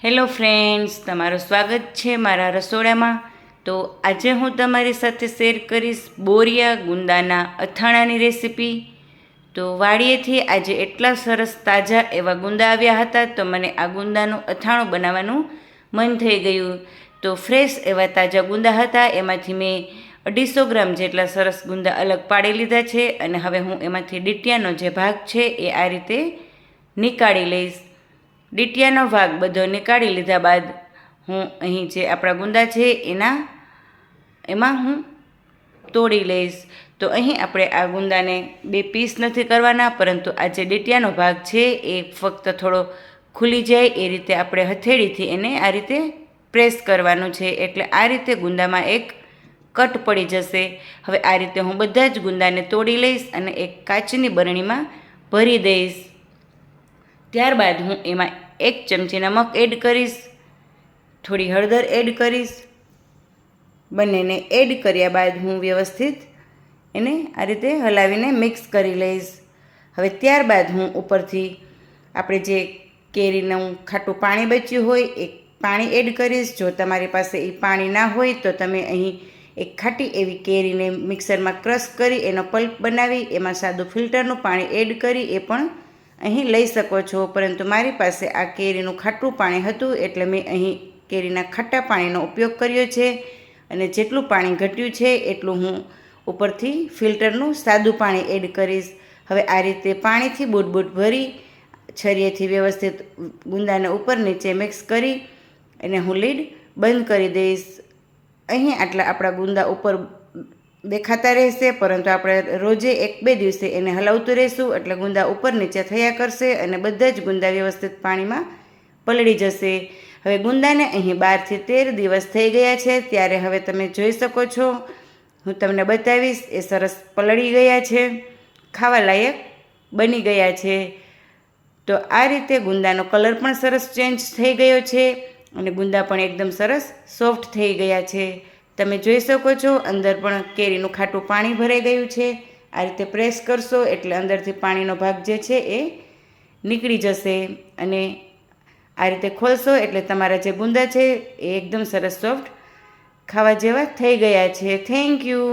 Hello friends, તમારું સ્વાગત છે મારા રસોડામાં। તો આજે હું તમારી સાથે શેર કરીશ બોરિયા ગુંદાના અથાણાની રેસીપી। તો વાડીએથી આજે એટલા સરસ તાજા એવા ગુંદા આવ્યા હતા, તો મને આ ગુંદાનું અથાણું બનાવવાનું મન થઈ ગયું। તો ફ્રેશ એવા તાજા ગુંદા હતા, એમાંથી મેં 250 ગ્રામ જેટલા સરસ ગુંદા અલગ પાડી લીધા છે અને હવે હું એમાંથી ડીટિયાનો જે ભાગ છે એ આ રીતે નીકાળી લઈશ। ડીટિયાનો ભાગ બધો નીકાળી લીધા બાદ હું અહીં જે આપણા ગુંદા છે એમાં હું તોડી લઈશ। તો અહીં આપણે આ ગુંદાને 2 પીસ નથી કરવાના, પરંતુ આ જે ડીટિયાનો ભાગ છે એ ફક્ત થોડો ખુલી જાય એ રીતે આપણે હથેળીથી એને આ રીતે પ્રેસ કરવાનું છે, એટલે આ રીતે ગુંદામાં એક કટ પડી જશે। હવે આ રીતે હું બધા જ ગુંદાને તોડી લઈશ અને એક કાચની બરણીમાં ભરી દઈશ। ત્યારબાદ હું એમાં 1 ચમચી નમક એડ કરીશ, થોડી હળદર એડ કરીશ। બંનેને એડ કર્યા બાદ હું વ્યવસ્થિત એને આ રીતે હલાવીને મિક્સ કરી લઈશ। હવે ત્યારબાદ હું ઉપરથી આપણે જે કેરીનું ખાટું પાણી બચ્યું હોય એ પાણી એડ કરીશ। જો તમારી પાસે એ પાણી ના હોય તો તમે અહીં એક ખાટી એવી કેરીને મિક્સરમાં ક્રશ કરી એનો પલ્પ બનાવી એમાં સાદું ફિલ્ટરનું પાણી એડ કરી એ પણ અહીં લઈ શકો છો, પરંતુ મારી પાસે આ કેરીનું ખાટું પાણી હતું એટલે મેં અહીં કેરીના ખાટા પાણીનો ઉપયોગ કર્યો છે અને જેટલું પાણી ઘટ્યું છે એટલું હું ઉપરથી ફિલ્ટરનું સાદું પાણી એડ કરીશ। હવે આ રીતે પાણીથી બૂટ ભરી છરીએથી વ્યવસ્થિત ગુંદાને ઉપર નીચે મિક્સ કરી અને હું લીડ બંધ કરી દઈશ। અહીં આટલા આપણા ગુંદા ઉપર દેખાતા રહેશે, પરંતુ આપણે રોજે 1-2 દિવસે એને હલાવતું રહીશું એટલે ગુંદા ઉપર નીચે થયા કરશે અને બધા જ ગુંદા વ્યવસ્થિત પાણીમાં પલળી જશે। હવે ગુંદાને અહીં 12 થી 13 દિવસ થઈ ગયા છે, ત્યારે હવે તમે જોઈ શકો છો, હું તમને બતાવીશ એ સરસ પલળી ગયા છે, ખાવા લાયક બની ગયા છે। તો આ રીતે ગુંદાનો કલર પણ સરસ ચેન્જ થઈ ગયો છે અને ગુંદા પણ એકદમ સરસ સોફ્ટ થઈ ગયા છે। તમે જોઈ શકો છો અંદર પણ કેરીનું ખાટું પાણી ભરાઈ ગયું છે। આ રીતે પ્રેસ કરશો એટલે અંદરથી પાણીનો ભાગ જે છે એ નીકળી જશે અને આ રીતે ખોલશો એટલે તમારા જે ગુંદા છે એ એકદમ સરસ સોફ્ટ ખાવા જેવા થઈ ગયા છે। Thank you.